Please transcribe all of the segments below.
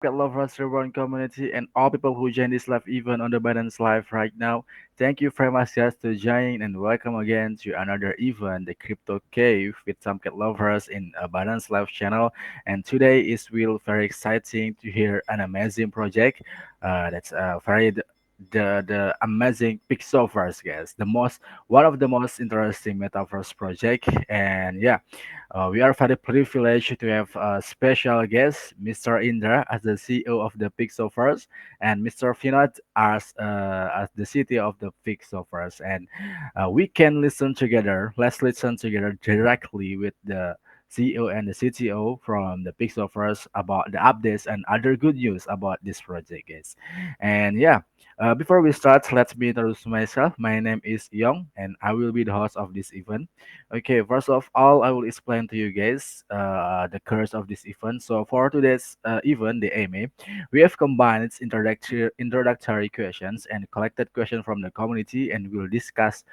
Pet Lovers Reborn community and all people who join this live event on the Balance Live right now. Thank you very much guys to join and welcome again to another event, the Crypto Cave with some cat lovers in a Balance Live channel. And today is will very exciting to hear an amazing project. That's very the amazing Pixelverse, guys. The most one of the most interesting metaverse project. And yeah, we are very privileged to have a special guest, Mr. Indra, as the CEO of the Pixelverse, and Mr. Finot as the CTO of the Pixelverse. And we can listen together. Let's listen together directly with the CEO and the CTO from the Pixelverse about the updates and other good news about this project, guys. And yeah, before we start, let me introduce myself. My name is Yong, and I will be the host of this event. Okay, first of all, I will explain to you guys the curse of this event. So for today's event, the AMA, we have combined its introductory questions and collected questions from the community, and we'll discuss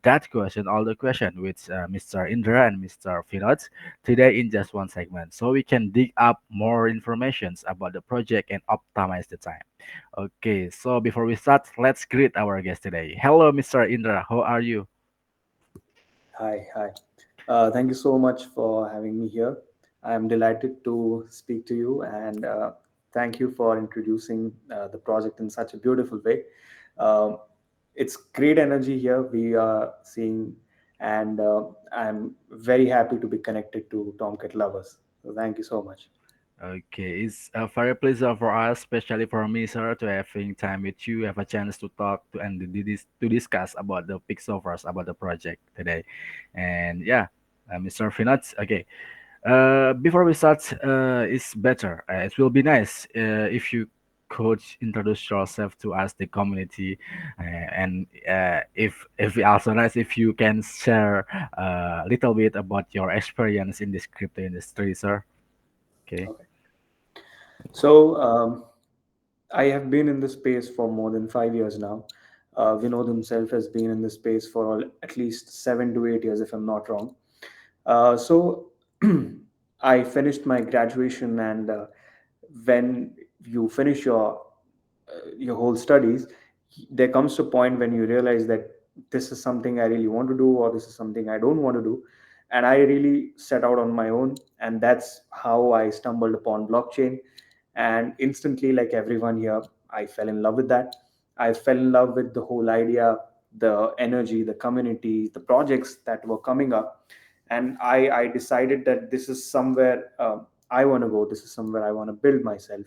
that question, all the question with Mr. Indra and Mr. Finot today in just one segment, so we can dig up more informations about the project and optimize the time. Okay, so before we start, let's greet our guest today. Hello, Mr. Indra. How are you? Hi, hi. Thank you so much for having me here. I'm delighted to speak to you and thank you for introducing the project in such a beautiful way. Um, it's great energy here we are seeing, and I'm very happy to be connected to Tomcat lovers. So thank you so much. Okay, it's a very pleasure for us, especially for me, sir, to having time with you, have a chance to talk to and to discuss about the Pixelverse, about the project today. And yeah, Mr. Finat, okay. Before we start, it's better. It will be nice if you could introduce yourself to us, the community, and if we also nice if you can share a little bit about your experience in this crypto industry, sir. Okay. Okay. So I have been in this space for more than 5 years now. Vinod himself has been in this space for at least 7 to 8 years, if I'm not wrong. So I finished my graduation, and when you finish your whole studies, there comes a point when you realize that this is something I really want to do, or this is something I don't want to do. And I really set out on my own, and that's how I stumbled upon blockchain. And instantly, like everyone here, I fell in love with that. I fell in love with the whole idea, the energy, the community, the projects that were coming up. And I decided that this is somewhere I want to go. This is somewhere I want to build myself.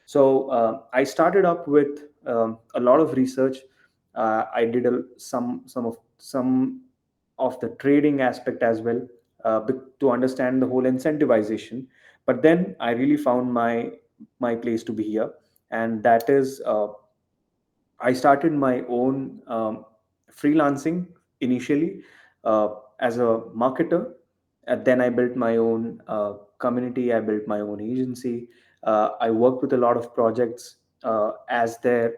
So I started up with a lot of research. I did some of the trading aspect as well, to understand the whole incentivization. But then I really found my place to be here, and that is I started my own freelancing initially uh, as a marketer. And then I built my own community. I built my own agency. I worked with a lot of projects as their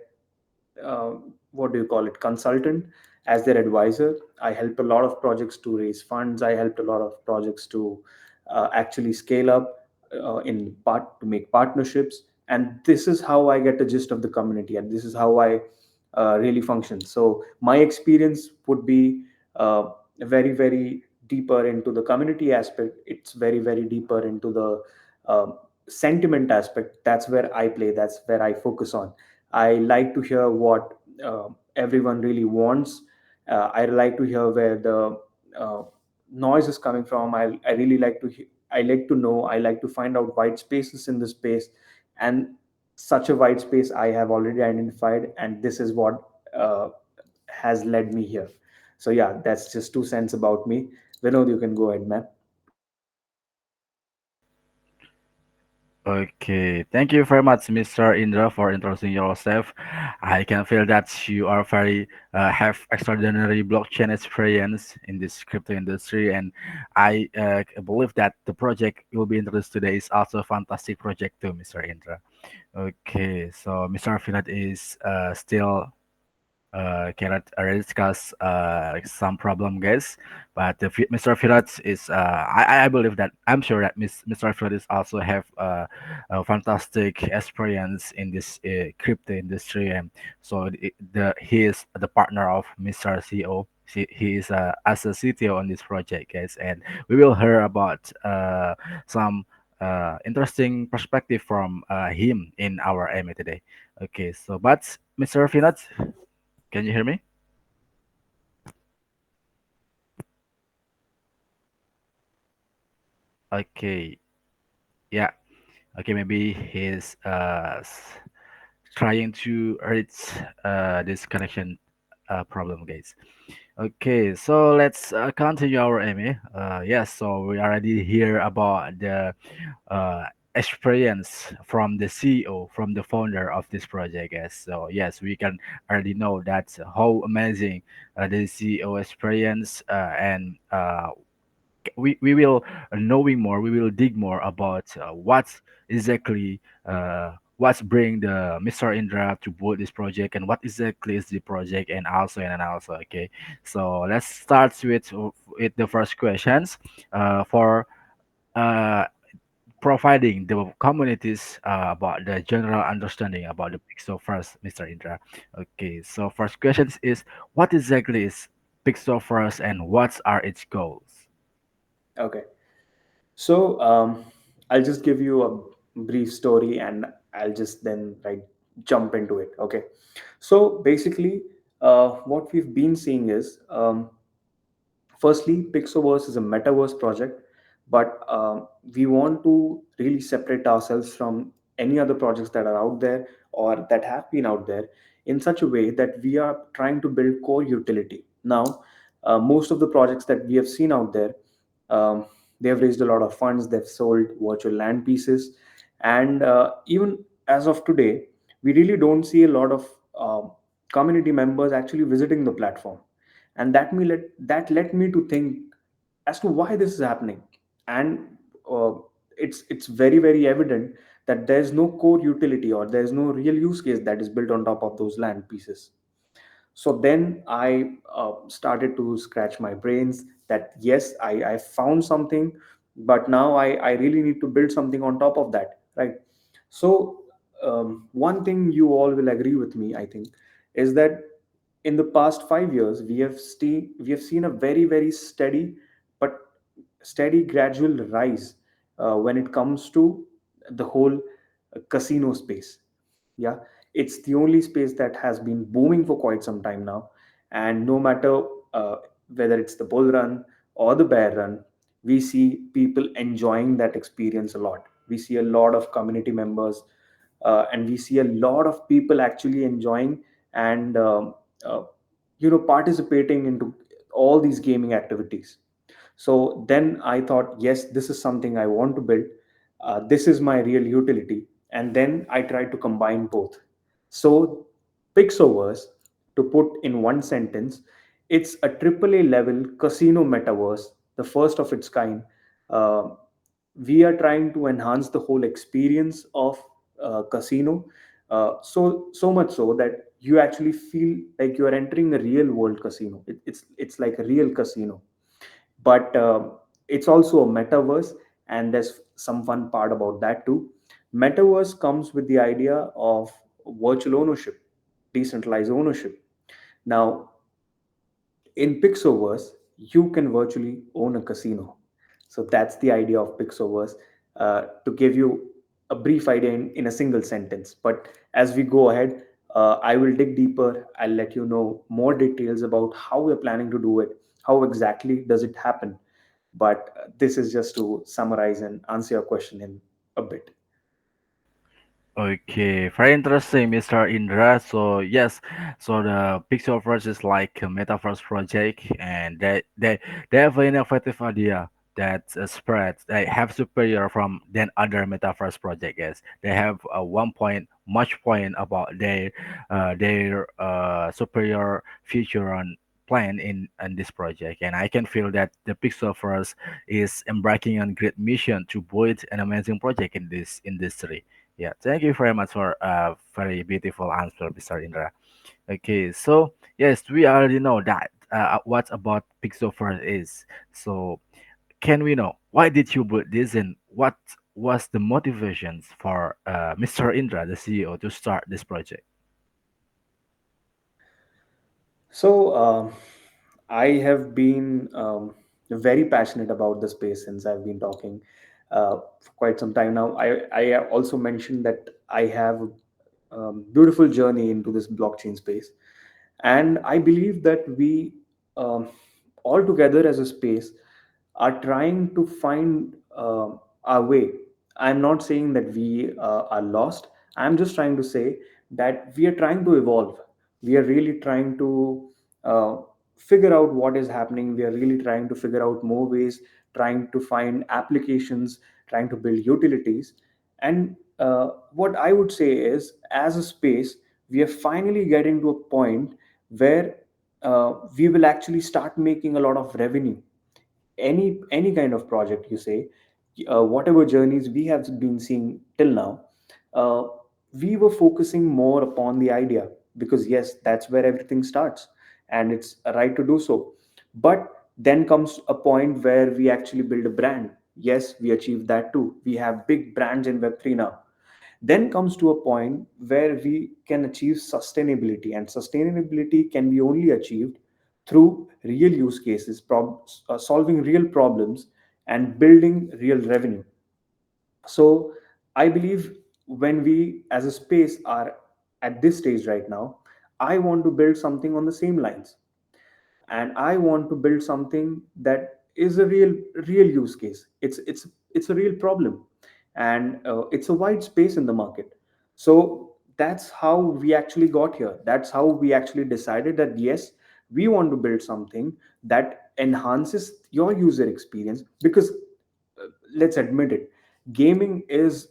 uh, what do you call it, consultant, as their advisor. I helped a lot of projects to raise funds. I helped a lot of projects to actually scale up in part to make partnerships. And this is how I get the gist of the community, and this is how I really function. So my experience would be very very deeper into the community aspect. It's very very deeper into the uh, sentiment aspect. That's where I play, that's where I focus on. I like to hear what everyone really wants. I like to hear where the uh, noise is coming from. I really like to I like to know, I like to find out white spaces in the space. And such a white space I have already identified, and this is what uh, has led me here. So yeah, that's just 2 cents about me. Vinod, you can go ahead, man. Okay, thank you very much, Mr. Indra, for introducing yourself. I can feel that you are very have extraordinary blockchain experience in this crypto industry, and I believe that the project you will be introduced today is also a fantastic project too, Mr. Indra. Okay, so Mr. Finat is still. cannot discuss some problem, guys. But Mr. Firat is, I believe that I'm sure that Mr. Firat is also have a fantastic experience in this crypto industry, and so he is the partner of Mr. CEO. He is as a CTO on this project, guys, and we will hear about some interesting perspective from him in our MA today. Okay, so but Mr. Firat, can you hear me? Okay, yeah. Okay, maybe he's trying to reach this connection problem, guys. Okay, so let's continue our Amy. Yes, so we already hear about the uh, experience from the CEO, from the founder of this project, guys. So yes, we can already know that how amazing the CEO experience and we will knowing more, we will dig more about what exactly what's bring the Mr. Indra to build this project and what exactly is the project and also okay, so let's start with the first questions for uh, providing the communities about the general understanding about the Pixel first, Mr. Indra. Okay, so first questions is what exactly is Pixel first and what are its goals? Okay. So I'll just give you a brief story and I'll just then jump into it. Okay. So basically, what we've been seeing is firstly, Pixoverse is a metaverse project, but we want to really separate ourselves from any other projects that are out there or that have been out there in such a way that we are trying to build core utility. Now, most of the projects that we have seen out there, um, they have raised a lot of funds, they've sold virtual land pieces, and even as of today, we really don't see a lot of community members actually visiting the platform, and that led me to think as to why this is happening. And uh, it's very very evident that there's no core utility or there's no real use case that is built on top of those land pieces. So then I started to scratch my brains that yes, I found something, but now I really need to build something on top of that, right? So one thing you all will agree with me, I think, is that in the past 5 years we have seen a very very steady but steady gradual rise when it comes to the whole casino space. Yeah, it's the only space that has been booming for quite some time now, and no matter uh, whether it's the bull run or the bear run, we see people enjoying that experience a lot. We see a lot of community members, and we see a lot of people actually enjoying and uh, participating into all these gaming activities. So then I thought, yes, this is something I want to build. This is my real utility. And then I tried to combine both. So Pixoverse, to put in one sentence, it's a AAA level casino metaverse, the first of its kind. Uh, we are trying to enhance the whole experience of casino, so much so that you actually feel like you are entering a real world casino. It's like a real casino, but it's also a metaverse, and there's some fun part about that too. Metaverse comes with the idea of virtual ownership, decentralized ownership. Now in Pixoverse, you can virtually own a casino. So that's the idea of Pixoverse, to give you a brief idea in a single sentence. But as we go ahead, I will dig deeper. I'll let you know more details about how we're planning to do it, how exactly does it happen. But this is just to summarize and answer your question in a bit. Okay, very interesting, Mr. Indra. So yes, so the Pixelverse is like a metaverse project, and they have an innovative idea that spreads. They have superior from than other metaverse project. Yes, they have one point much point about their superior future on plan in this project, and I can feel that the Pixelverse is embarking on great mission to build an amazing project in this industry. Yeah, thank you very much for a very beautiful answer, Mr. Indra. Okay, so Yes, we already know that. What about Pixel First is. So, can we know why did you build this and what was the motivations for Mr. Indra, the CEO, to start this project? So, I have been very passionate about the space since I've been talking for quite some time now. I also mentioned that I have a beautiful journey into this blockchain space. And I believe that we, um, all together as a space, are trying to find our way. I'm not saying that we are lost. I'm just trying to say that we are trying to evolve. We are really trying to uh, figure out what is happening. We are really trying to figure out more ways, trying to find applications, trying to build utilities. And what I would say is, as a space, we are finally getting to a point where we will actually start making a lot of revenue. Any kind of project you say, whatever journeys we have been seeing till now, uh, we were focusing more upon the idea, because yes, that's where everything starts, and it's a right to do so. But then comes a point where we actually build a brand. Yes, we achieved that too. We have big brands in web3 now. Then comes to a point where we can achieve sustainability, and sustainability can be only achieved through real use cases, solving real problems, and building real revenue. So I believe, when we as a space are at this stage right now, I want to build something on the same lines, and I want to build something that is a real use case. It's a real problem, and it's a wide space in the market. So that's how we actually got here. That's how we actually decided that yes, we want to build something that enhances your user experience, because let's admit it, gaming is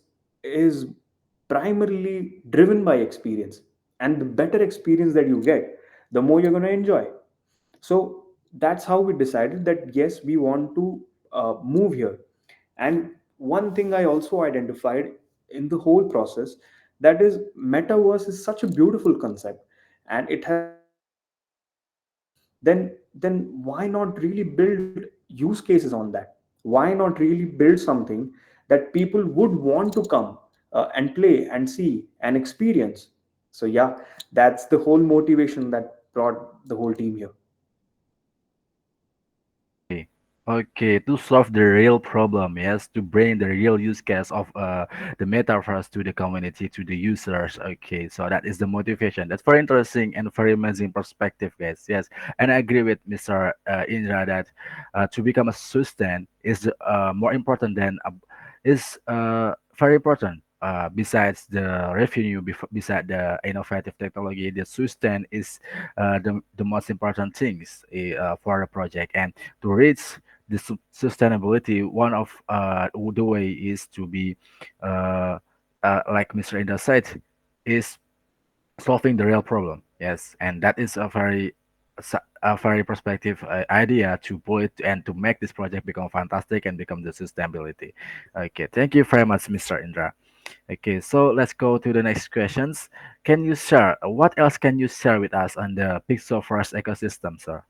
primarily driven by experience, and the better experience that you get, the more you're going to enjoy. So that's how we decided that yes, we want to move here. And one thing I also identified in the whole process, that is, metaverse is such a beautiful concept, and it has so many potentials. Then why not really build use cases on that? Why not really build something that people would want to come and play and see and experience? So yeah, that's the whole motivation that brought the whole team here. Okay. Okay, to solve the real problem, yes, to bring the real use case of the metaverse to the community, to the users. Okay, so that is the motivation. That's very interesting and very amazing perspective, guys. Yes, and I agree with Mr. Indra that to become a sustain is more important than is very important. Besides the revenue, beside the innovative technology, the sustain is the most important things for the project. And to reach the sustainability, one of the way is to be, uh, like Mr. Indra said, is solving the real problem. Yes, and that is a very perspective idea to put and to make this project become fantastic and become the sustainability. Okay, thank you very much, Mr. Indra. Okay, so let's go to the next questions. Can you share what else can you share with us on the Pixel First ecosystem, sir?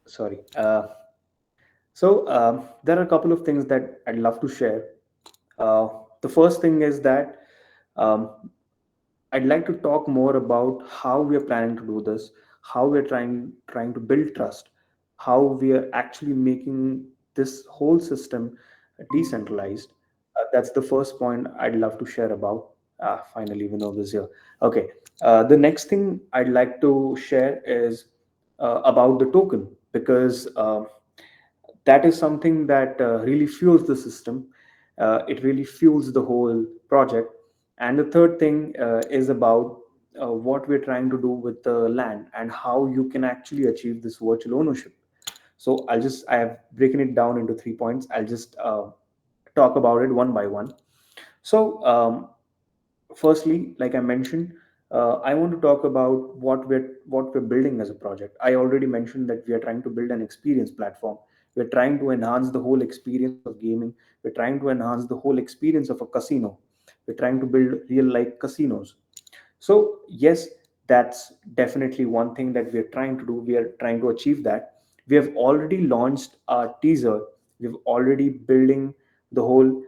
Sorry. So there are a couple of things that I'd love to share. The first thing is that um, I'd like to talk more about how we are planning to do this, how we are trying to build trust, how we are actually making this whole system decentralized. That's the first point I'd love to share about. Finally, we know this here. Okay. The next thing I'd like to share is about the token, because that is something that really fuels the system. It really fuels the whole project. And the third thing is about what we're trying to do with the land and how you can actually achieve this virtual ownership. So I have broken it down into 3 points. I'll just talk about it one by one. So firstly, like I mentioned, I want to talk about what we're building as a project. I already mentioned that we are trying to build an experience platform. We're trying to enhance the whole experience of gaming. We're trying to enhance the whole experience of a casino. We're trying to build real like casinos. So yes, that's definitely one thing that we are trying to do. We are trying to achieve that. We have already launched our teaser. We've already building the whole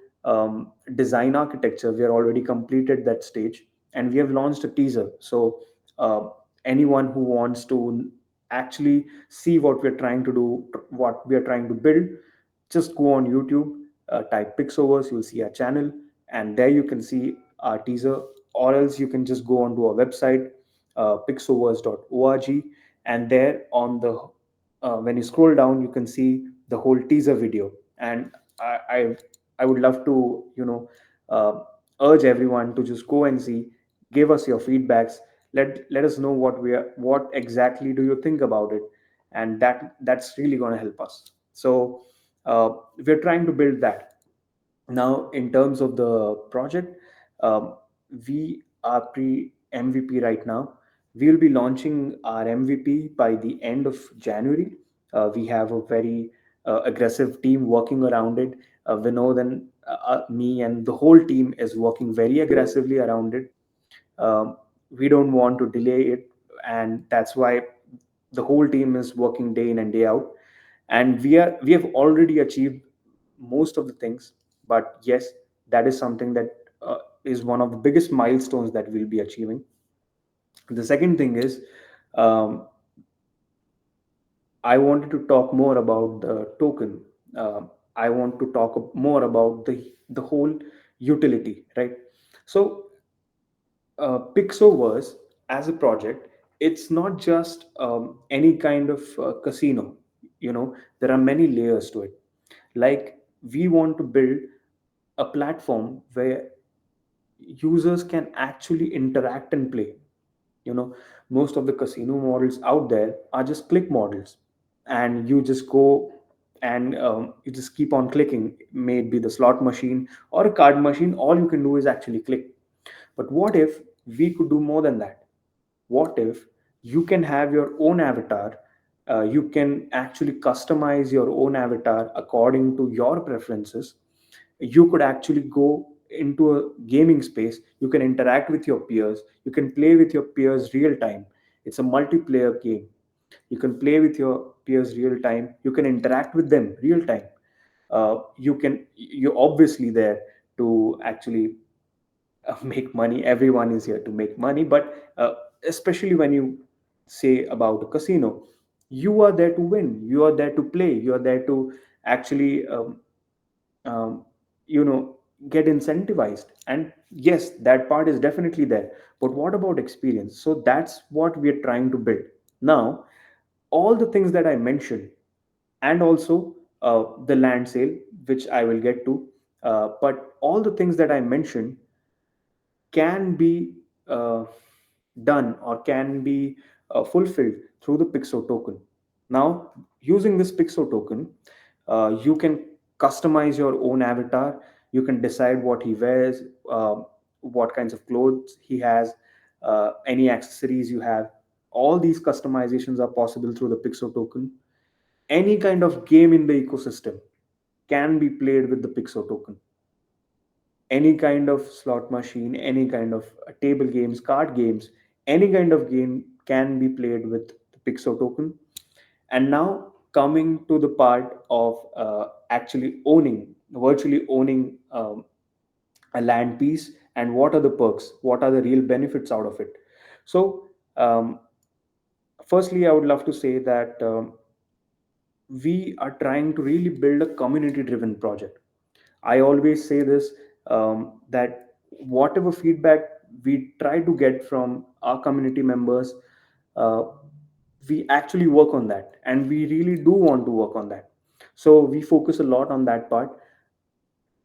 design architecture. We are already completed that stage, and we have launched a teaser. So uh, anyone who wants to actually see what we're trying to do, what we are trying to build, just go on YouTube, type Pixovers, you'll see our channel, and there you can see our teaser. Or else you can just go onto our website, pixovers.org, and there on the when you scroll down, you can see the whole teaser video. And I I, I would love to uh, urge everyone to just go and see, give us your feedbacks, let us know what exactly do you think about it, and that's really going to help us. So uh, we're trying to build that. Now, in terms of the project, um, we are pre MVP right now. We will be launching our MVP by the end of January. We have a very aggressive team working around it. Vinod and me and the whole team is working very aggressively around it. um, we don't want to delay it, and that's why the whole team is working day in and day out. And we have already achieved most of the things, but yes, that is something that is one of the biggest milestones that we'll be achieving. The second thing is, um, I wanted to talk more about the token. I want to talk more about the whole utility, right? So Pixoverse as a project, it's not just any kind of casino. There are many layers to it. Like, we want to build a platform where users can actually interact and play. you know Most of the casino models out there are just click models, and you just go and you just keep on clicking. May it be the slot machine or a card machine, all you can do is actually click. But what if we could do more than that? What if you can have your own avatar? You can actually customize your own avatar according to your preferences. You could actually go into a gaming space. You can interact with your peers. You can play with your peers real time. It's a multiplayer game. You can play with your peers real time. You can interact with them real time. You're obviously there to actually make money. Everyone is here to make money, but especially when you say about a casino, you are there to win, you are there to play, you are there to actually um, you know get incentivized. And yes, that part is definitely there. But what about experience? So that's what we are trying to build now. All the things that I mentioned, and also the land sale, which I will get to, but all the things that I mentioned can be uh, done or can be fulfilled through the Pixo token. Now, using this Pixo token, you can customize your own avatar. You can decide what he wears, what kinds of clothes he has, any accessories you have. All these customizations are possible through the Pixo token. Any kind of game in the ecosystem can be played with the Pixo token. Any kind of slot machine, any kind of table games, card games, any kind of game can be played with the Pixo token. And now, coming to the part of actually owning, virtually owning a land piece, and what are the perks, what are the real benefits out of it. So, firstly, I would love to say that we are trying to really build a community driven project. I always say this, that whatever feedback we try to get from our community members, uh, we actually work on that, and we really do want to work on that. So we focus a lot on that part.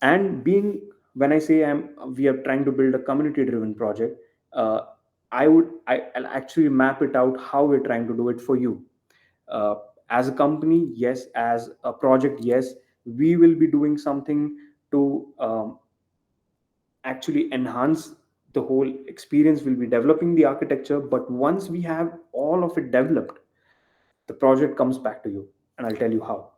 And being, when I say we are trying to build a community driven project, uh, I'll actually map it out how we're trying to do it for you. uh, as a company, yes. As a project, yes. We will be doing something to actually enhance the whole experience. We'll be developing the architecture, but once we have all of it developed, the project comes back to you, and I'll tell you how.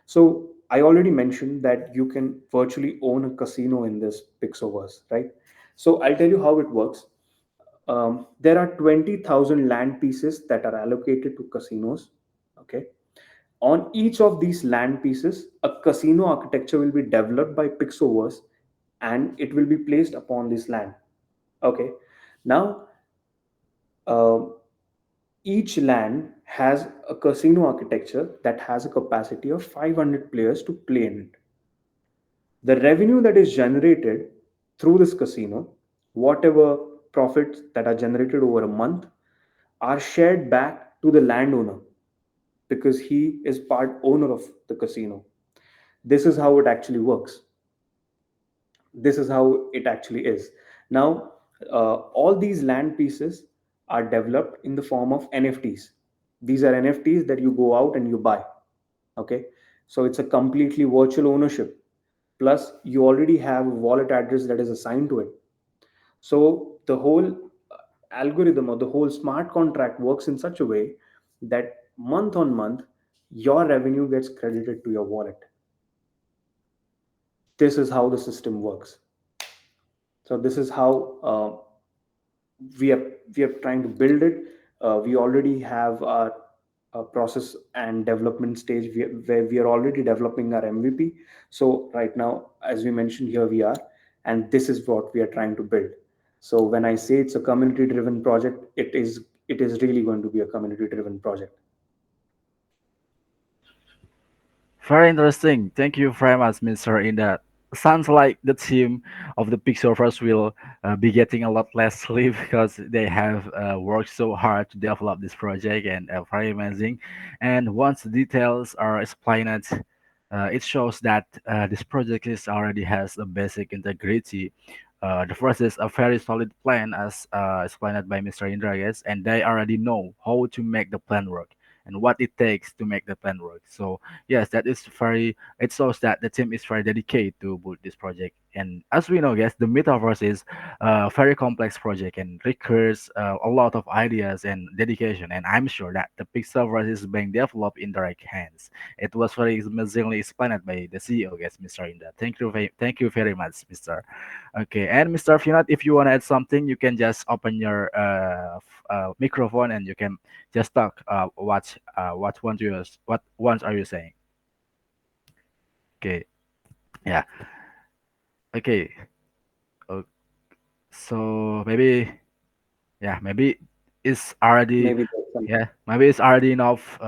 So I already mentioned that you can virtually own a casino in this Pixoverse, right? So I'll tell you how it works. There are 20,000 land pieces that are allocated to casinos. Okay. On each of these land pieces, a casino architecture will be developed by Pixoverse, and it will be placed upon this land. Okay. Now, uh, each land has a casino architecture that has a capacity of 500 players to play in it. The revenue that is generated through this casino, whatever profits that are generated over a month, are shared back to the landowner because he is part owner of the casino. This is how it actually works. This is how it actually is. Now, all these land pieces are developed in the form of NFTs. These are NFTs that you go out and you buy. Okay, so it's a completely virtual ownership. Plus, you already have a wallet address that is assigned to it. So the whole algorithm or the whole smart contract works in such a way that month on month, your revenue gets credited to your wallet. This is how the system works. So this is how we are we are trying to build it. We already have our process and development stage where we are already developing our MVP. So right now, as we mentioned, here we are, and this is what we are trying to build. So when I say it's a community driven project, it is really going to be a community driven project. Very interesting. Thank you very much, Mr. Inda. Sounds like the team of the Pixelverse will be getting a lot less sleep because they have worked so hard to develop this project and very amazing. And once the details are explained, it shows that this project is already has a basic integrity. The first is a very solid plan, as explained by Mr. Indra, yes, and they already know how to make the plan work and what it takes to make the plan work. So yes, that is very. It shows that the team is very dedicated to build this project. And as we know, yes, the metaverse is a very complex project and requires a lot of ideas and dedication. And I'm sure that the Pixelverse is being developed in the right hands. It was very amazingly explained by the CEO, yes, Mr. Inda. Thank you very much, Mr. Okay, and Mr. Finat, if you want to add something, you can just open your microphone and you can just talk. What ones are you saying? Okay, yeah. Okay. Uh, so maybe yeah, maybe it's already Maybe that's some. yeah, maybe it's already enough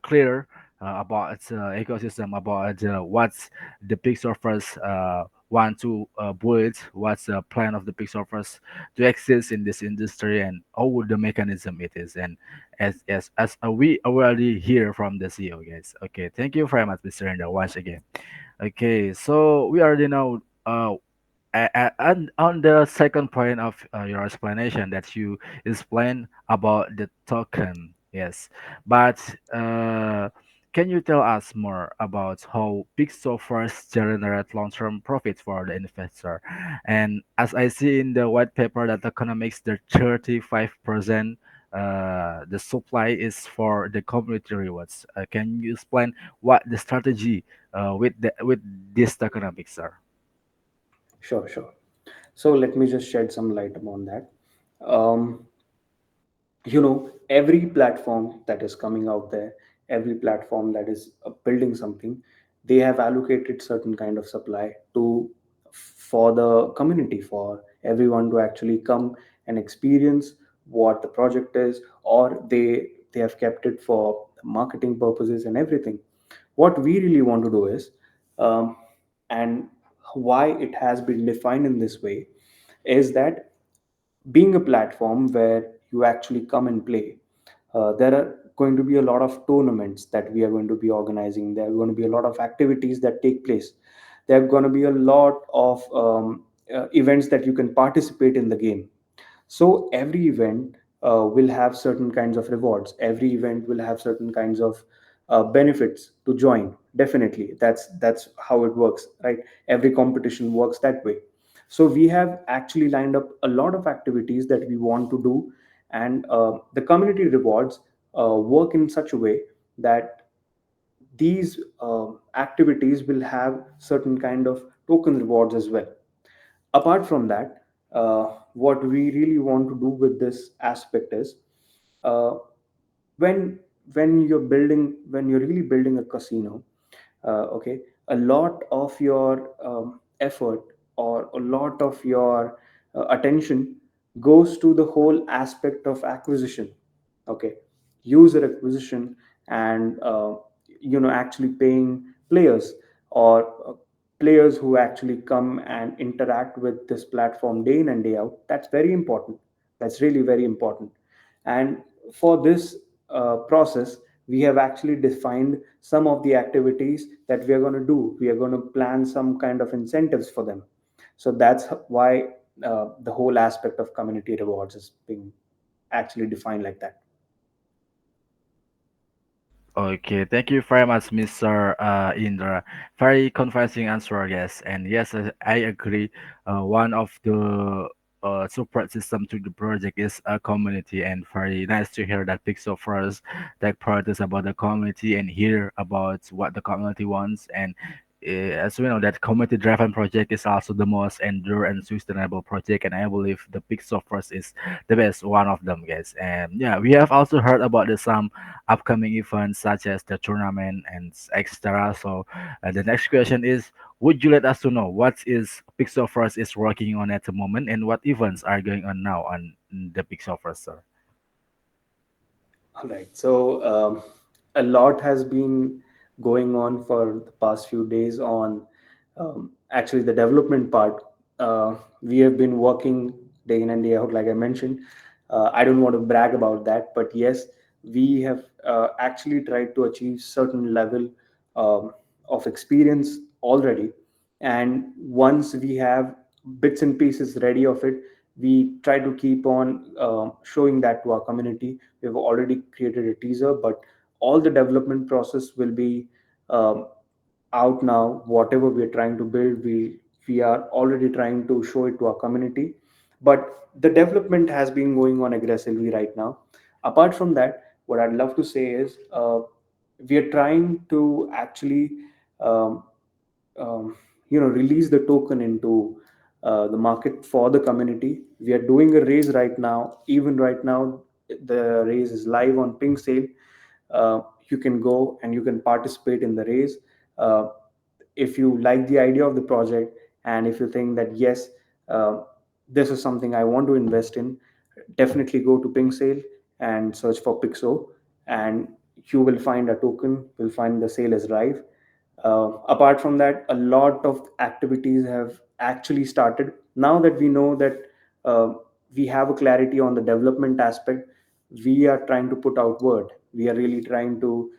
clear about ecosystem about what's the Pixelverse want to build, what's the plan of the Pixelverse to exist in this industry, and how the mechanism it is. And as we already hear from the CEO, guys. Okay, thank you very much, Mr. Renda, once again. Okay, so we already know. And on the second point of your explanation that you explained about the token, yes, but can you tell us more about how Pixel first generate long-term profits for the investor? And as I see in the white paper that economics, the 35% the supply is for the community rewards. Can you explain what the strategy with this tokenomics, sir? Sure, sure. So let me just shed some light upon that. um, every platform that is coming out there, every platform that is building something, they have allocated certain kind of supply to for the community, for everyone to actually come and experience what the project is, or they have kept it for marketing purposes and everything. What we really want to do is, um, and why it has been defined in this way, is that being a platform where you actually come and play, there are going to be a lot of tournaments that we are going to be organizing. There are going to be a lot of activities that take place. There are going to be a lot of events that you can participate in the game. So every event will have certain kinds of rewards. Every event will have certain kinds of benefits to join. Definitely, that's how it works, right? Every competition works that way. So we have actually lined up a lot of activities that we want to do, and the community rewards work in such a way that these activities will have certain kind of token rewards as well. Apart from that, what we really want to do with this aspect is, uh, when when you're really building a casino, okay, a lot of your effort or a lot of your attention goes to the whole aspect of acquisition, okay, user acquisition, and actually paying players, or players who actually come and interact with this platform day in and day out. That's very important. That's really very important. And for this process, we have actually defined some of the activities that we are going to do. We are going to plan some kind of incentives for them. So that's why the whole aspect of community rewards is being actually defined like that. Okay, thank you very much, Mr. Indra. Very convincing answer, I guess. And yes, I agree. One of the support system to the project is a community, and very nice to hear that Pixel first that part is about the community and hear about what the community wants. And as we know, that community-driven project is also the most endure and sustainable project, and I believe the Pixel first is the best one of them, guys. And yeah, we have also heard about the some upcoming events such as the tournament and etc. So the next question is, would you let us to know what is Pixel First is working on at the moment and what events are going on now on the Pixel First, sir? All right. So a lot has been going on for the past few days on actually the development part. We have been working day in and day out, like I mentioned. I don't want to brag about that, but yes, we have actually tried to achieve certain level um, of experience already. And once we have bits and pieces ready of it, we try to keep on showing that to our community. We've already created a teaser, but all the development process will be um, out now. Whatever we're trying to build, we are already trying to show it to our community. But the development has been going on aggressively right now. Apart from that, what I'd love to say is, we are trying to actually um, release the token into the market for the community. We are doing a raise right now. Even right now, the raise is live on Pink Sale. You can go and you can participate in the raise. uh, if you like the idea of the project, and if you think that yes, uh, this is something I want to invest in, definitely go to Pink Sale and search for Pixo, and you will find a token, will find the sale is live. Apart from that, a lot of activities have actually started. Now that we know that uh, we have a clarity on the development aspect, we are trying to put out word. We are really trying to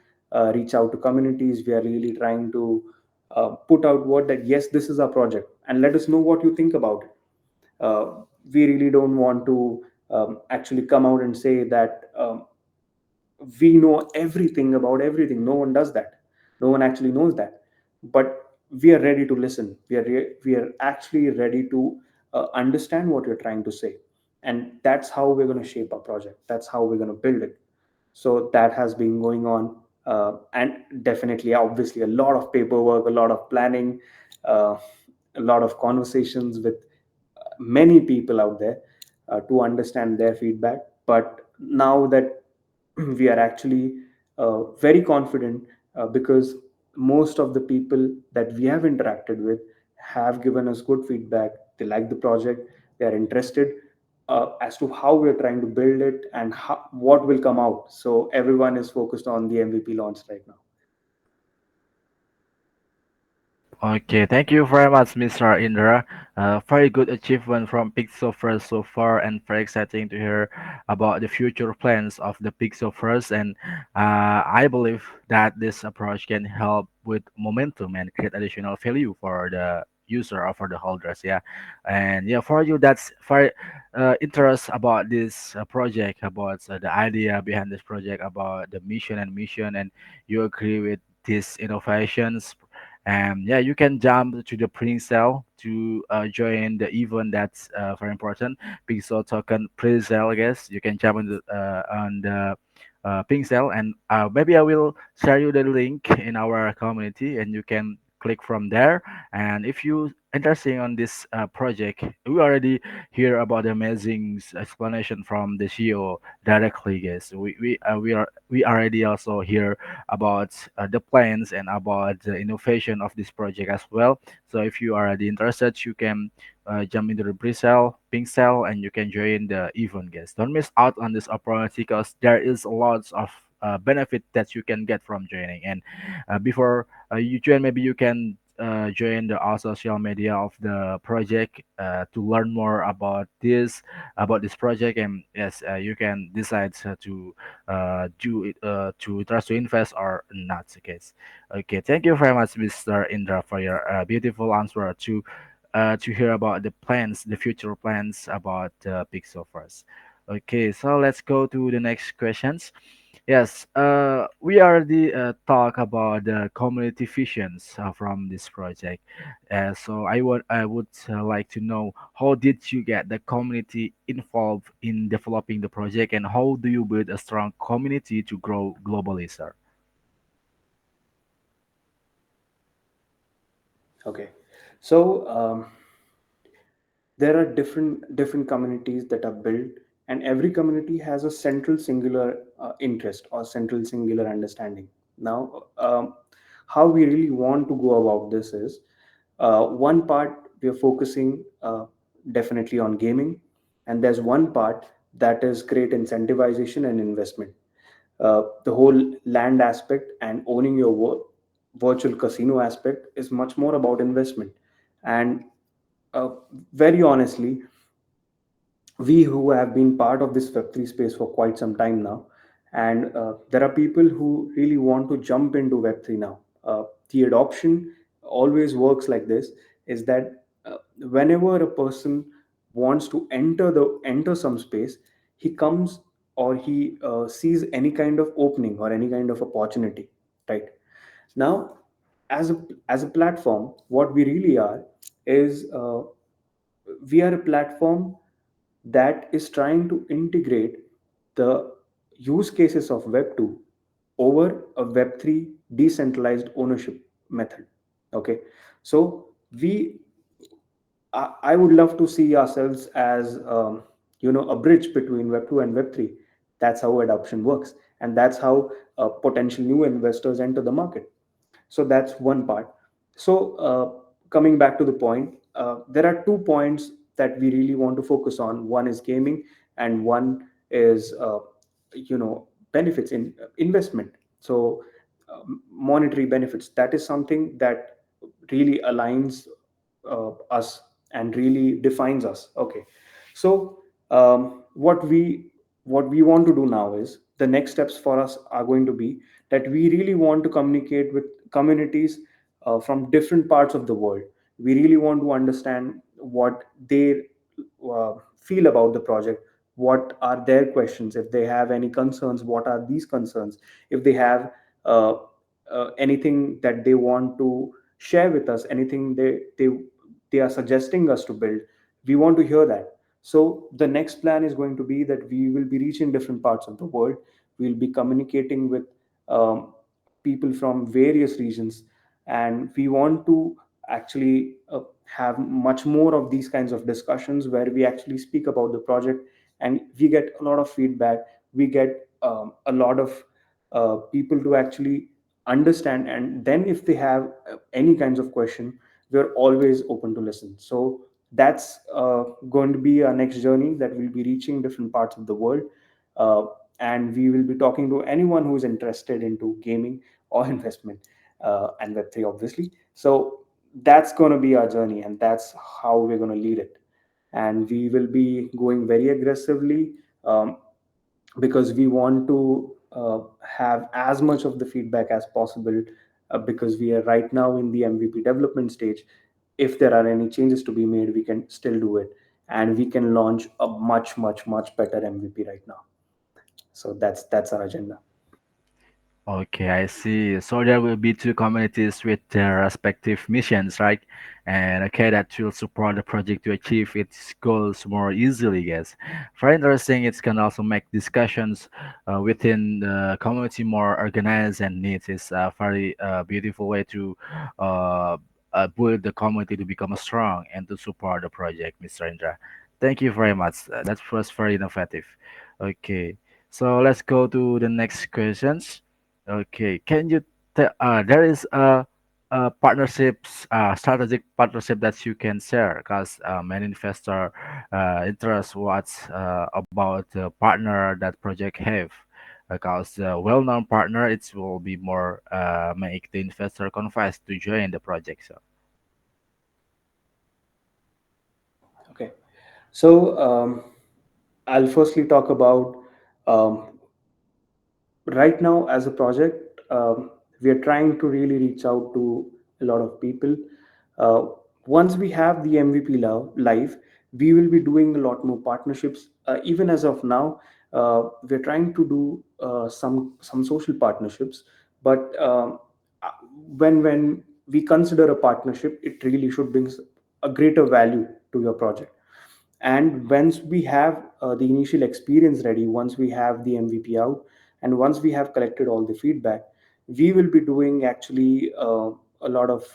reach out to communities. We are really trying to put out word that yes, this is our project, and let us know what you think about it. uh, we really don't want to actually come out and say that we know everything about everything. No one does that. No one actually knows that. But we are ready to listen. We are actually ready to understand what you're trying to say, and that's how we're going to shape our project. That's how we're going to build it. So that has been going on, and definitely, obviously, a lot of paperwork, a lot of planning, uh, a lot of conversations with many people out there to understand their feedback. But now that we are actually very confident, because most of the people that we have interacted with have given us good feedback. They like the project, they are interested as to how we're trying to build it and what will come out. So everyone is focused on the MVP launch right now. Okay, thank you very much, Mr. Indra. Very good achievement from Pixel First so far, and very exciting to hear about the future plans of the Pixel First. And I believe that this approach can help with momentum and create additional value for the user or for the holders. Yeah, and yeah, for you, that's very interest about this project, about the idea behind this project, about the mission, and you agree with these innovations. Yeah, you can jump to the pre-sale to join the event. That's very important. Pixel token pre-sale, I guess. You can jump on the pink cell, and maybe I will share you the link in our community, and you can click from there. And if you interesting on this project. We already hear about the amazing explanation from the CEO directly, guys. We already also hear about the plans and about the innovation of this project as well. So if you are already interested, you can jump into the pre-sale, pink sale, and you can join the event, guys. Don't miss out on this opportunity because there is lots of benefit that you can get from joining. And before you join, maybe you can join the all social media of the project to learn more about this project. And yes, you can decide to do it to trust to invest or not. Okay. Okay, thank you very much, Mr. Indra, for your beautiful answer to hear about the plans, the future plans about Pixel first. Okay, so let's go to the next questions. Yes, we already talk about the community visions from this project. So I would like to know, how did you get the community involved in developing the project, and how do you build a strong community to grow globally, sir? Okay. So there are different communities that are built, and every community has a central singular interest or central singular understanding. Now, how we really want to go about this is, one part we are focusing definitely on gaming, and there's one part that is great incentivization and investment. The whole land aspect and owning your virtual casino aspect is much more about investment. And uh, very honestly, we who have been part of this Web3 space for quite some time now, and there are people who really want to jump into Web3 now. The adoption always works like this: is that whenever a person wants to enter some space, he comes or he sees any kind of opening or any kind of opportunity, right? Now, as a platform, what we really are is, we are a platform that is trying to integrate the use cases of Web 2 over a Web 3 decentralized ownership method. Okay, so I would love to see ourselves as, a bridge between Web 2 and Web 3. That's how adoption works, and that's how potential new investors enter the market. So that's one part. So coming back to the point, there are 2 points that we really want to focus on. One is gaming, and one is, benefits in investment. So monetary benefits, that is something that really aligns us and really defines us. Okay, so what we want to do now is, the next steps for us are going to be that we really want to communicate with communities from different parts of the world. We really want to understand what they feel about the project, what are their questions, if they have any concerns, what are these concerns, if they have uh, anything that they want to share with us, anything they are suggesting us to build. We want to hear that. So the next plan is going to be that we will be reaching different parts of the world. We'll be communicating with people from various regions, and we want to actually have much more of these kinds of discussions where we actually speak about the project, and we get a lot of feedback. We get a lot of people to actually understand, and then if they have any kinds of question, we're always open to listen. So that's going to be our next journey, that we'll be reaching different parts of the world, uh, and we will be talking to anyone who is interested into gaming or investment, and Web3 obviously. So that's going to be our journey, and that's how we're going to lead it. And we will be going very aggressively, um, because we want to have as much of the feedback as possible, because we are right now in the MVP development stage. If there are any changes to be made, we can still do it, and we can launch a much much much better MVP right now. So that's our agenda. Okay, I see. So there will be two communities with their respective missions, right? And okay, that will support the project to achieve its goals more easily, yes. Very interesting. It can also make discussions within the community more organized and neat. It's a very beautiful way to uh, build the community to become strong and to support the project, Mr. Indra. Thank you very much. That was very innovative. Okay, so let's go to the next questions. Okay, can you tell? There is a partnerships, strategic partnership that you can share, because many investor interest what's about the partner that project have. Because the well-known partner, it will be more make the investor confess to join the project. So Okay. So I'll firstly talk about um, right now as a project. We are trying to really reach out to a lot of people. uh, Once we have the MVP live, we will be doing a lot more partnerships. Even as of now, we're trying to do some social partnerships, but uh, when we consider a partnership, it really should bring a greater value to your project. And once we have the initial experience ready, once we have the MVP out, and once we have collected all the feedback, we will be doing actually a lot of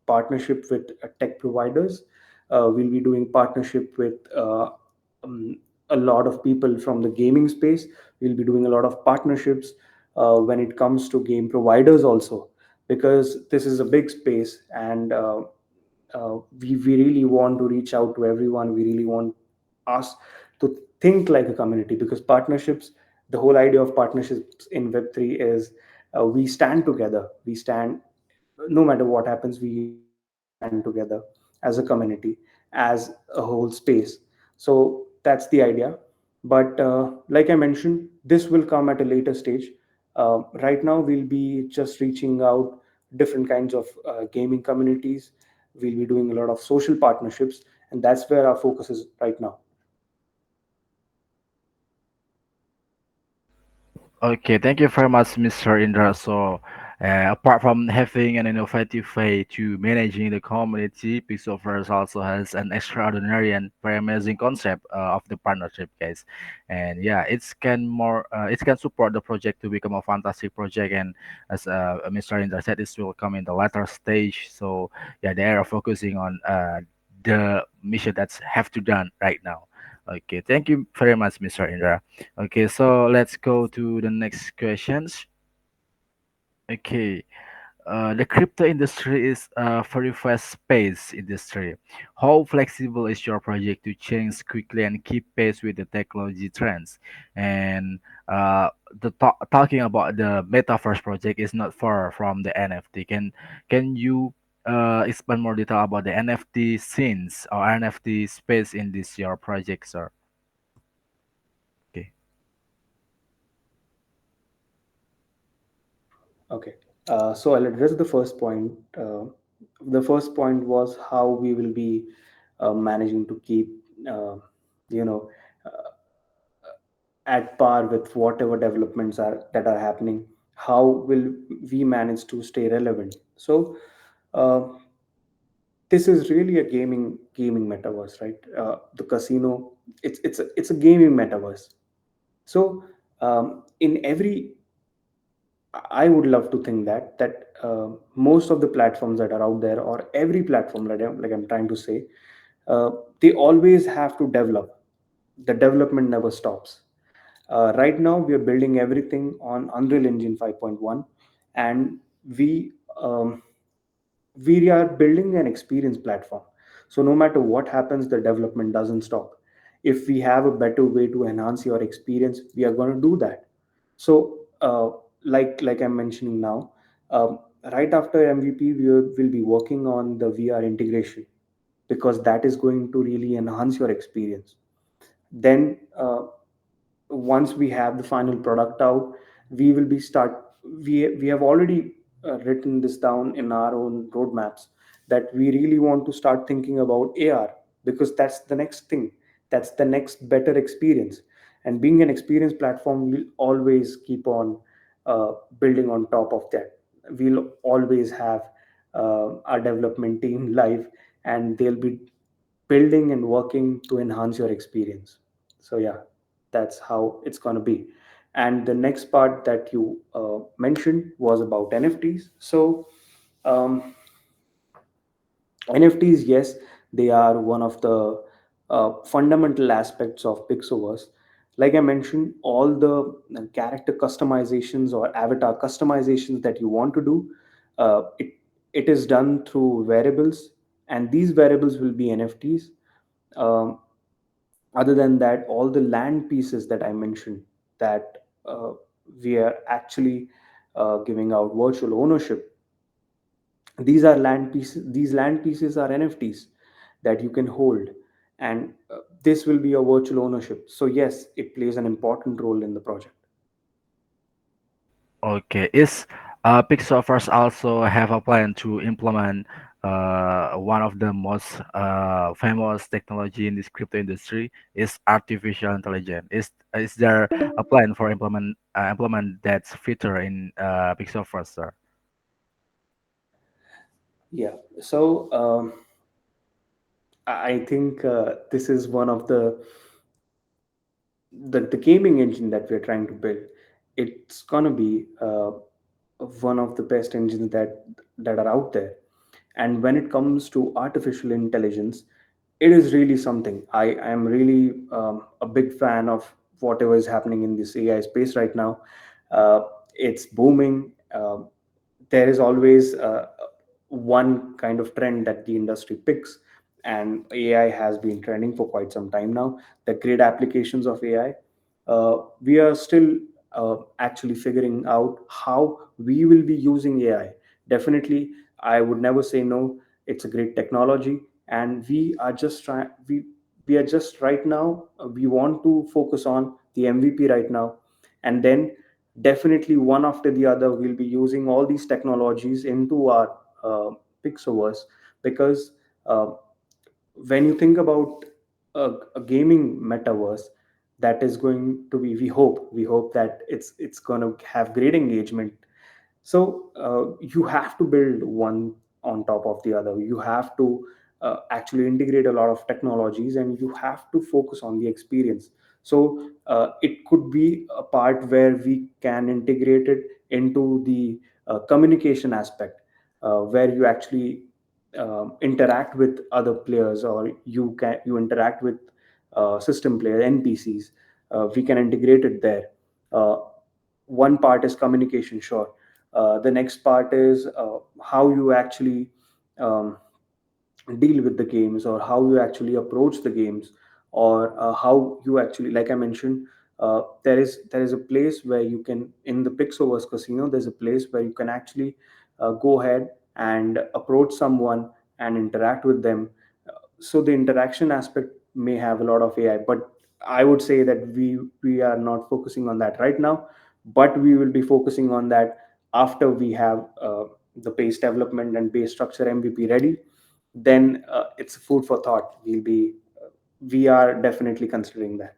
partnership with tech providers. We'll be doing partnership with um, a lot of people from the gaming space. We'll be doing a lot of partnerships when it comes to game providers also, because this is a big space. And we really want to reach out to everyone. We really want us to think like a community, because partnerships, the whole idea of partnerships in Web3 is we stand together. We stand, no matter what happens, we really stand together as a community, as a whole space. So that's the idea. But like I mentioned, this will come at a later stage. Right now we'll be just reaching out different kinds of gaming communities. We'll be doing a lot of social partnerships, and that's where our focus is right now. okay, thank you very much, Mr. Indra. So, apart from having an innovative way to managing the community, Pixelverse also has an extraordinary and very amazing concept of the partnership, guys. And yeah, it can support the project to become a fantastic project. And as Mr. Indra said, this will come in the latter stage. So yeah, they are focusing on the mission that's have to done right now. Okay, thank you very much, Mr. Indra. Okay, so let's go to the next questions. Okay, the crypto industry is a very fast-paced industry. How flexible is your project to change quickly and keep pace with the technology trends? And talking about the metaverse project is not far from the NFT. Can you expand more detail about the NFT scenes or NFT space in this your project, sir? Okay. Okay. So I'll address the first point. The first point was how we will be managing to keep, uh, you know, uh, at par with whatever developments are that are happening. How will we manage to stay relevant? So uh, this is really a gaming metaverse, right? The casino, it's a gaming metaverse. So in every, I would love to think that most of the platforms that are out there, or every platform, like I'm trying to say, they always have to develop. The development never stops. Right now, we are building everything on Unreal Engine 5.1, and we um, we are building an experience platform. So no matter what happens, the development doesn't stop. If we have a better way to enhance your experience, we are going to do that. So like I'm mentioning now, right after MVP, will be working on the VR integration, because that is going to really enhance your experience. Then once we have the final product out, we will be start we have already written this down in our own roadmaps, that we really want to start thinking about AR, because that's the next thing, that's the next better experience. And being an experience platform, will always keep on building on top of that. We'll always have our development team live, and they'll be building and working to enhance your experience. So yeah, that's how it's going to be. And the next part that you mentioned was about NFTs. So um, NFTs, yes, they are one of the fundamental aspects of Pixoverse. Like I mentioned, all the character customizations or avatar customizations that you want to do, it is done through variables, and these variables will be NFTs. Um, Other than that, all the land pieces that I mentioned, that we are actually giving out virtual ownership, these land pieces are NFTs that you can hold, and this will be a virtual ownership. So yes, it plays an important role in the project. Okay, is Pixelverse also have a plan to implement one of the most famous technology in this crypto industry is artificial intelligence. Is there a plan for implement that feature in Pixelverse, sir? Yeah, so I think this is one of the gaming engine that we're trying to build. It's gonna be one of the best engines that are out there. And when it comes to artificial intelligence, it is really something. I am really a big fan of whatever is happening in this AI space right now. It's booming. There is always one kind of trend that the industry picks, and AI has been trending for quite some time now. The great applications of AI, we are still actually figuring out how we will be using AI. Definitely, I would never say no. It's a great technology, and we are just right now. We want to focus on the MVP right now, and then definitely one after the other we'll be using all these technologies into our uh, Pixoverse, because uh, when you think about a gaming metaverse, that is going to be, we hope that it's going to have great engagement. So you have to build one on top of the other. You have to actually integrate a lot of technologies, and you have to focus on the experience. So it could be a part where we can integrate it into the communication aspect, where you actually interact with other players, or you interact with system player NPCs. We can integrate it there. uh, One part is communication, sure. The next part is how you actually um, deal with the games, or how you actually approach the games, or how you actually, like I mentioned, there is a place where you can, in the Pixoverse casino, there's a place where you can actually go ahead and approach someone and interact with them. So the interaction aspect may have a lot of AI, but I would say that we are not focusing on that right now, but we will be focusing on that after we have the base development and base structure MVP ready. Then it's food for thought. We are definitely considering that.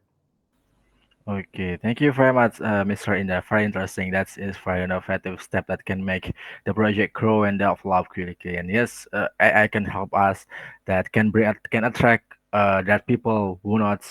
Okay, thank you very much, Mr. Inda. Very interesting. That is very innovative step that can make the project grow and develop quickly. And yes, AI can help us, that can can attract that people who not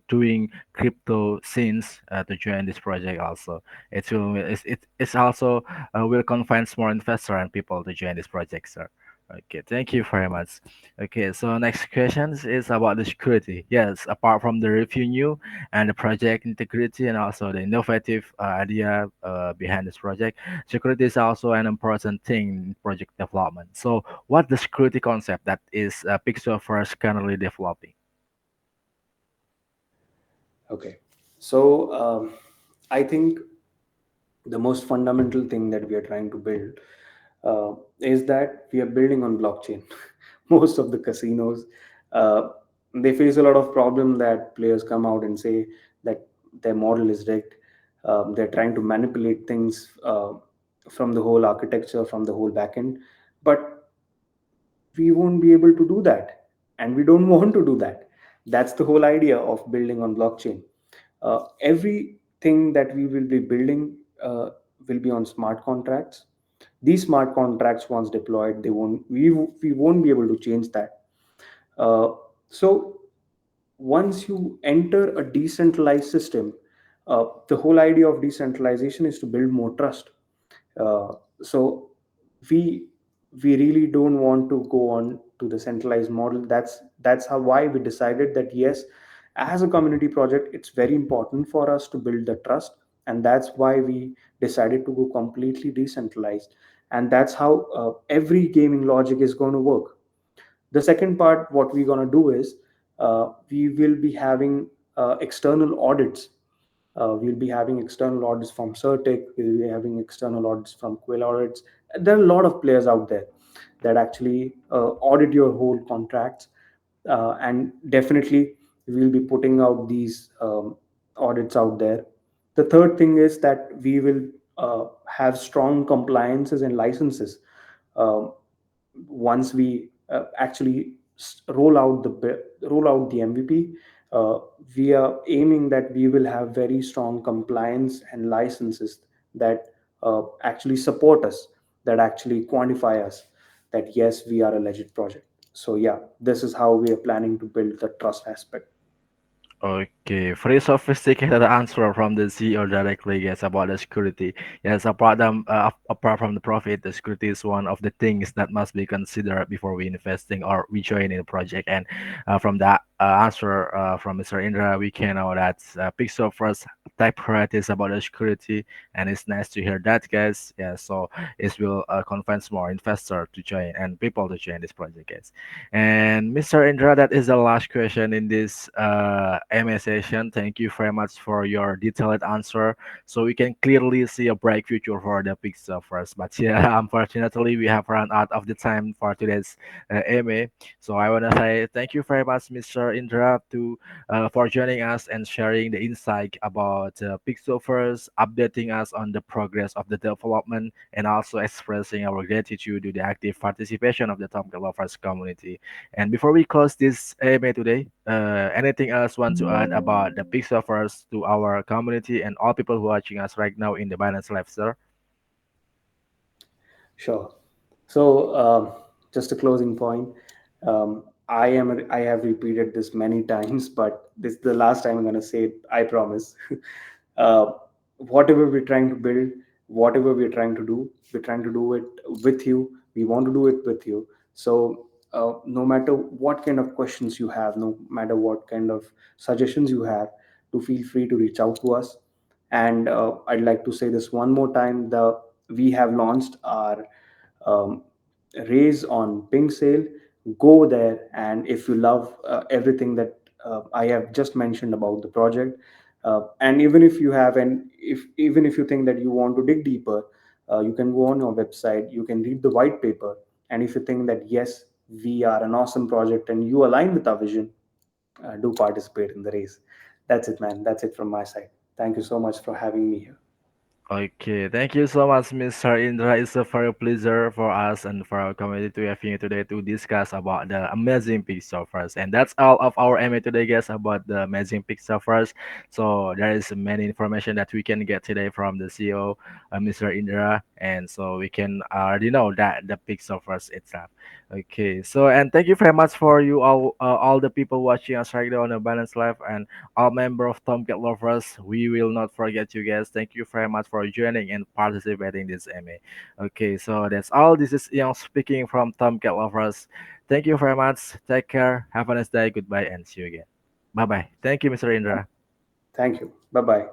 doing crypto scenes to join this project also. It's also will confine more investor and people to join this project, sir. Okay, thank you very much. Okay, so next question is about the security. Yes, apart from the revenue and the project integrity and also the innovative idea behind this project, security is also an important thing in project development. So what the security concept that is Pixel first currently developing? Okay. So I think the most fundamental thing that we are trying to build is that we are building on blockchain. Most of the casinos, uh, they face a lot of problem that players come out and say that their model is rigged. They're trying to manipulate things from the whole architecture, from the whole backend, but we won't be able to do that, and we don't want to do that. That's the whole idea of building on blockchain. Everything that we will be building will be on smart contracts. These smart contracts, once deployed, we won't be able to change that. So once you enter a decentralized system, the whole idea of decentralization is to build more trust. uh, so we we really don't want to go on to the centralized model. That's how why we decided that yes, as a community project, it's very important for us to build the trust, and that's why we decided to go completely decentralized. And that's how every gaming logic is going to work. The second part, what we're going to do is we will be having external audits. We'll be having external audits from Certic. We'll be having external audits from Quill Audits. There are a lot of players out there that actually audit your whole contracts, and definitely we'll be putting out these audits out there. The third thing is that we will have strong compliances and licenses. Um, Once we actually roll out the MVP, uh, we are aiming that we will have very strong compliance and licenses that actually support us, that actually quantify us, that yes, we are a legit project. So yeah, this is how we are planning to build the trust aspect. Okay, very sophisticated answer from the CEO directly, yes, about the security. Yes, apart from the profit, the security is one of the things that must be considered before we investing or we join in a project. And from that answer from Mr. Indra, we can know that Pixel first type priorities about the security, and it's nice to hear that, guys. Yeah, so it will convince more investor to join and people to join this project, guys. And Mr. Indra, that is the last question in this MA session. Thank you very much for your detailed answer. So we can clearly see a bright future for the Pixel first. But yeah, unfortunately, we have run out of the time for today's MA. So I want to say thank you very much, Mr. Indra, to for joining us and sharing the insight about Pixel first, updating us on the progress of the development, and also expressing our gratitude to the active participation of the Tom Lovers community. And before we close this AMA today, anything else want to add about the Pixelverse to our community and all people who are watching us right now in the Binance Live, sir? Sure. So, just a closing point. I have repeated this many times, but this is the last time I'm going to say it. I promise. uh, Whatever we're trying to build, whatever we're trying to do, we're trying to do it with you. We want to do it with you. So, no matter what kind of questions you have, no matter what kind of suggestions you have, to feel free to reach out to us. And I'd like to say this one more time: the we have launched our um, raise on Pink Sale. Go there, and if you love everything that I have just mentioned about the project, and even if you have, and if even if you think that you want to dig deeper, you can go on our website. You can read the white paper, and if you think that yes, we are an awesome project and you align with our vision, do participate in the race. That's it, man. That's it from my side. Thank you so much for having me here. Okay, thank you so much, Mr. Indra. It's a very pleasure for us and for our community to have you today to discuss about the amazing Pixelverse. And that's all of our MA today, guys, about the amazing Pixelverse. So there is many information that we can get today from the CEO, Mr. Indra, and so we can already know that the Pixelverse itself. Okay, so and thank you very much for you all the people watching us right now on the Balance Live, and all member of Tomcat Lovers, we will not forget you guys. Thank you very much for joining and participating in this MA. Okay, so that's all. This is Young speaking from Tomcat Lovers. Thank you very much. Take care. Have a nice day. Goodbye and see you again. Bye bye. Thank you, Mr. Indra. Thank you. Bye bye.